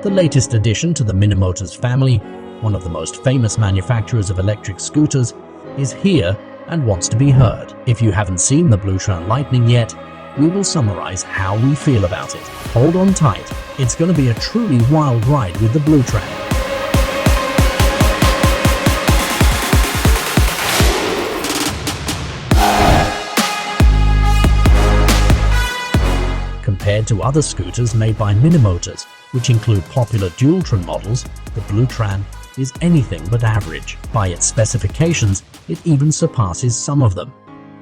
The latest addition to the Minimotors family, one of the most famous manufacturers of electric scooters, is here and wants to be heard. If you haven't seen the Bluetran Lightning yet, we will summarize how we feel about it. Hold on tight, it's going to be a truly wild ride with the Bluetran. Compared to other scooters made by Minimotors, which include popular Dualtron models, the Bluetran is anything but average. By its specifications, it even surpasses some of them.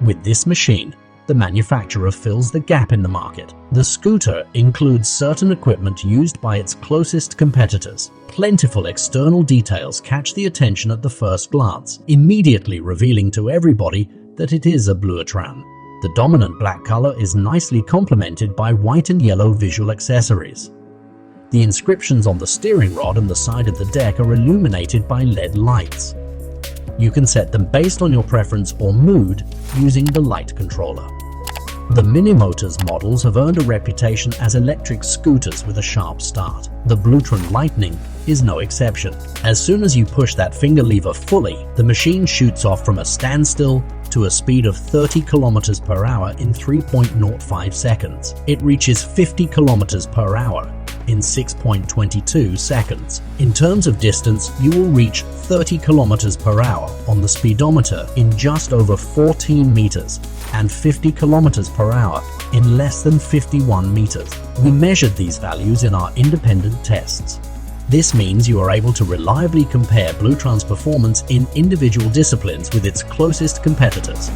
With this machine, the manufacturer fills the gap in the market. The scooter includes certain equipment used by its closest competitors. Plentiful external details catch the attention at the first glance, immediately revealing to everybody that it is a Bluetran. The dominant black color is nicely complemented by white and yellow visual accessories. The inscriptions on the steering rod and the side of the deck are illuminated by LED lights. You can set them based on your preference or mood using the light controller. The Minimotors models have earned a reputation as electric scooters with a sharp start. The Bluetran Lightning is no exception. As soon as you push that finger lever fully, the machine shoots off from a standstill to a speed of 30 km per hour in 3.05 seconds. It reaches 50 km per hour in 6.22 seconds. In terms of distance, you will reach 30 km per hour on the speedometer in just over 14 meters and 50 km per hour in less than 51 meters. We measured these values in our independent tests. This means you are able to reliably compare Bluetran's performance in individual disciplines with its closest competitors.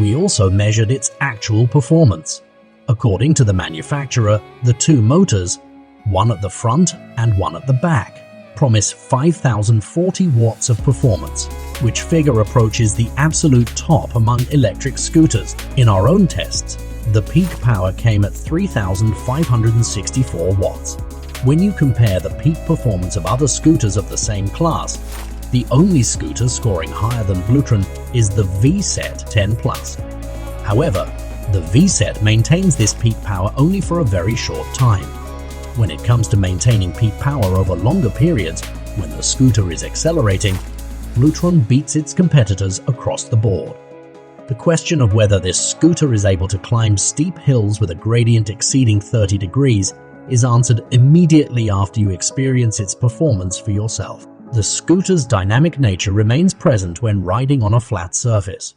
We also measured its actual performance. According to the manufacturer, the two motors, one at the front and one at the back, promise 5,040 watts of performance, which figure approaches the absolute top among electric scooters. In our own tests, the peak power came at 3,564 watts. When you compare the peak performance of other scooters of the same class, the only scooter scoring higher than Bluetran is the VSET 10 Plus. However, the VSET maintains this peak power only for a very short time. When it comes to maintaining peak power over longer periods, when the scooter is accelerating, Bluetran beats its competitors across the board. The question of whether this scooter is able to climb steep hills with a gradient exceeding 30 degrees is answered immediately after you experience its performance for yourself. The scooter's dynamic nature remains present when riding on a flat surface.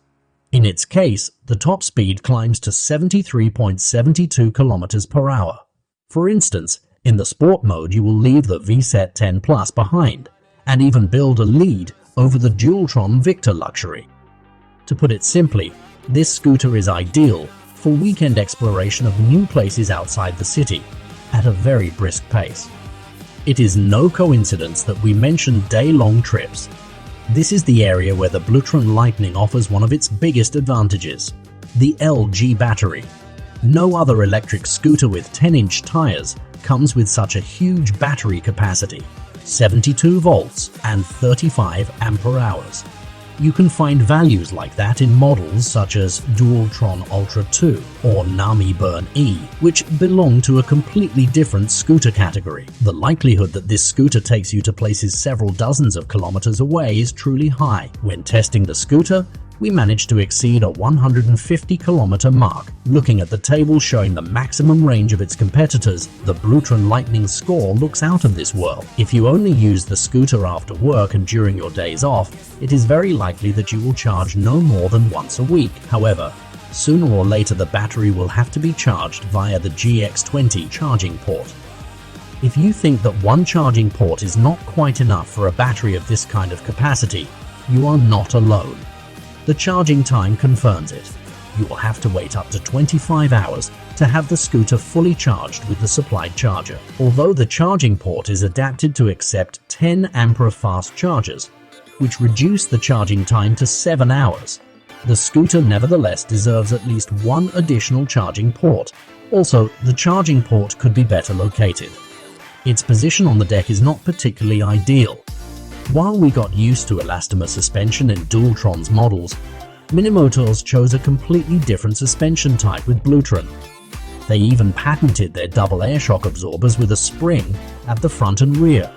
In its case, the top speed climbs to 73.72 km per hour. For instance, in the sport mode you will leave the VSET 10 Plus behind and even build a lead over the Dualtron Victor Luxury. To put it simply, this scooter is ideal for weekend exploration of new places outside the city at a very brisk pace. It is no coincidence that we mentioned day-long trips. This is the area where the Bluetran Lightning offers one of its biggest advantages, the LG battery. No other electric scooter with 10-inch tires comes with such a huge battery capacity, 72 volts and 35 ampere-hours. You can find values like that in models such as Dualtron Ultra 2 or Nami Burn E, which belong to a completely different scooter category. The likelihood that this scooter takes you to places several dozens of kilometers away is truly high. When testing the scooter, we managed to exceed a 150-kilometer mark. Looking at the table showing the maximum range of its competitors, the Bluetran Lightning score looks out of this world. If you only use the scooter after work and during your days off, it is very likely that you will charge no more than once a week. However, sooner or later the battery will have to be charged via the GX20 charging port. If you think that one charging port is not quite enough for a battery of this kind of capacity, you are not alone. The charging time confirms it. you will have to wait up to 25 hours to have the scooter fully charged with the supplied charger. Although the charging port is adapted to accept 10 ampere fast chargers, which reduce the charging time to 7 hours, the scooter nevertheless deserves at least one additional charging port. Also, the charging port could be better located. Its position on the deck is not particularly ideal. While we got used to elastomer suspension in Bluetran's models, Minimotos chose a completely different suspension type with Bluetran. They even patented their double air shock absorbers with a spring at the front and rear.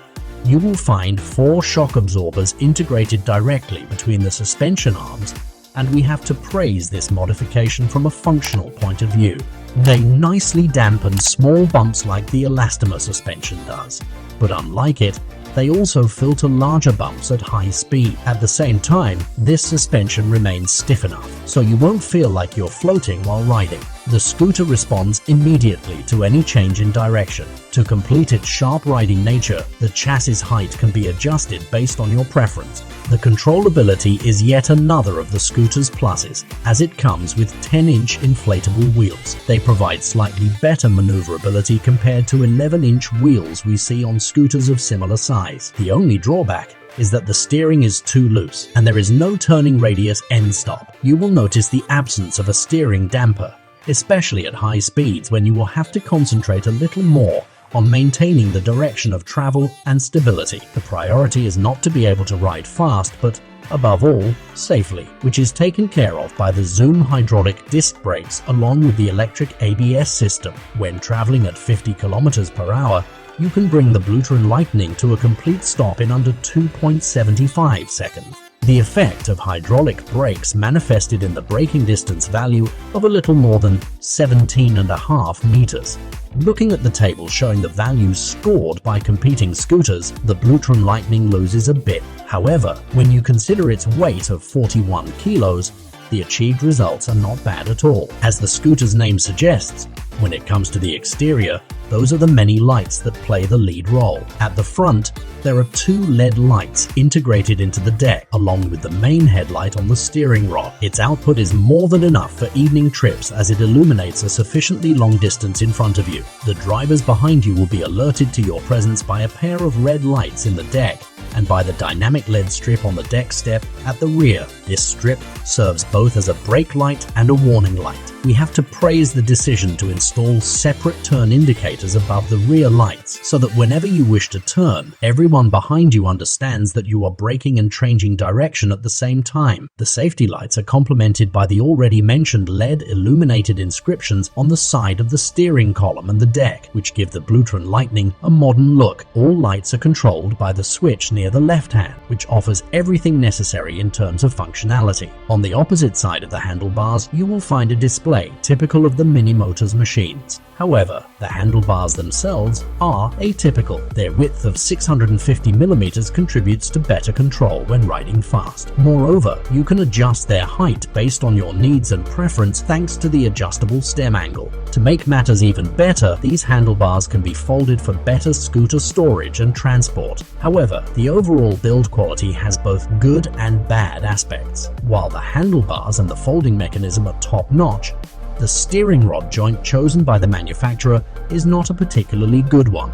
You will find 4 shock absorbers integrated directly between the suspension arms, and we have to praise this modification from a functional point of view. They nicely dampen small bumps like the elastomer suspension does, but unlike it, they also filter larger bumps at high speed. At the same time, this suspension remains stiff enough, so you won't feel like you're floating while riding. The scooter responds immediately to any change in direction. To complete its sharp riding nature, the chassis height can be adjusted based on your preference. The controllability is yet another of the scooter's pluses, as it comes with 10-inch inflatable wheels. They provide slightly better maneuverability compared to 11-inch wheels we see on scooters of similar size. The only drawback is that the steering is too loose, and there is no turning radius end stop. You will notice the absence of a steering damper, especially at high speeds when you will have to concentrate a little more on maintaining the direction of travel and stability. The priority is not to be able to ride fast, but above all, safely, which is taken care of by the Zoom hydraulic disc brakes along with the electric ABS system. When traveling at 50 km per hour, you can bring the Bluetran Lightning to a complete stop in under 2.75 seconds. The effect of hydraulic brakes manifested in the braking distance value of a little more than 17.5 meters. Looking at the table showing the values scored by competing scooters, the Bluetran Lightning loses a bit. However, when you consider its weight of 41 kilos, the achieved results are not bad at all. As the scooter's name suggests, when it comes to the exterior, those are the many lights that play the lead role. At the front, there are 2 LED lights integrated into the deck, along with the main headlight on the steering rod. Its output is more than enough for evening trips as it illuminates a sufficiently long distance in front of you. The drivers behind you will be alerted to your presence by a pair of red lights in the deck and by the dynamic LED strip on the deck step at the rear. This strip serves both as a brake light and a warning light. We have to praise the decision to install separate turn indicators above the rear lights so that whenever you wish to turn, everyone behind you understands that you are braking and changing direction at the same time. The safety lights are complemented by the already mentioned LED illuminated inscriptions on the side of the steering column and the deck, which give the Bluetran Lightning a modern look. All lights are controlled by the switch near the left hand, which offers everything necessary in terms of functionality. On the opposite side of the handlebars, you will find a display typical of the Minimotos machines. However, the handlebars themselves are atypical. Their width of 650 mm contributes to better control when riding fast. Moreover, you can adjust their height based on your needs and preference thanks to the adjustable stem angle. To make matters even better, these handlebars can be folded for better scooter storage and transport. However, the overall build quality has both good and bad aspects. While the handlebars and the folding mechanism are top-notch, the steering rod joint chosen by the manufacturer is not a particularly good one.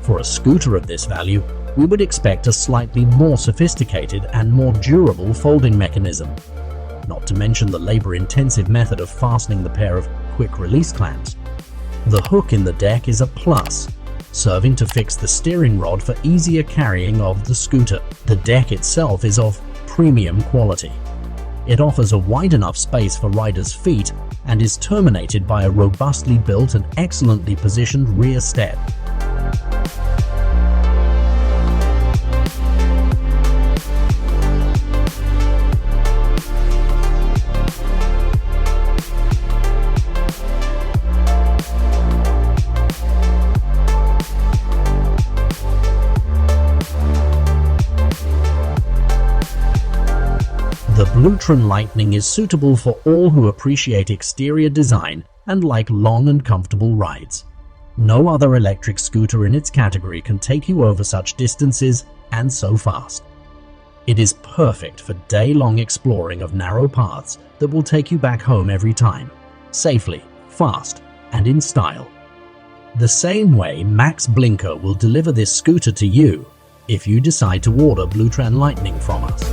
For a scooter of this value, we would expect a slightly more sophisticated and more durable folding mechanism, not to mention the labor-intensive method of fastening the pair of quick-release clamps. The hook in the deck is a plus, serving to fix the steering rod for easier carrying of the scooter. The deck itself is of premium quality. It offers a wide enough space for riders' feet and is terminated by a robustly built and excellently positioned rear step. The Bluetran Lightning is suitable for all who appreciate exterior design and like long and comfortable rides. No other electric scooter in its category can take you over such distances and so fast. It is perfect for day-long exploring of narrow paths that will take you back home every time, safely, fast, and in style. The same way Max Blinker will deliver this scooter to you if you decide to order Bluetran Lightning from us.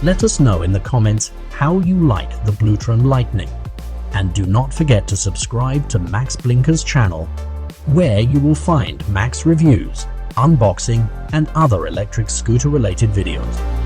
Let us know in the comments how you like the Bluetran Lightning, and do not forget to subscribe to Max Blinker's channel, where you will find Max reviews, unboxing, and other electric scooter related videos.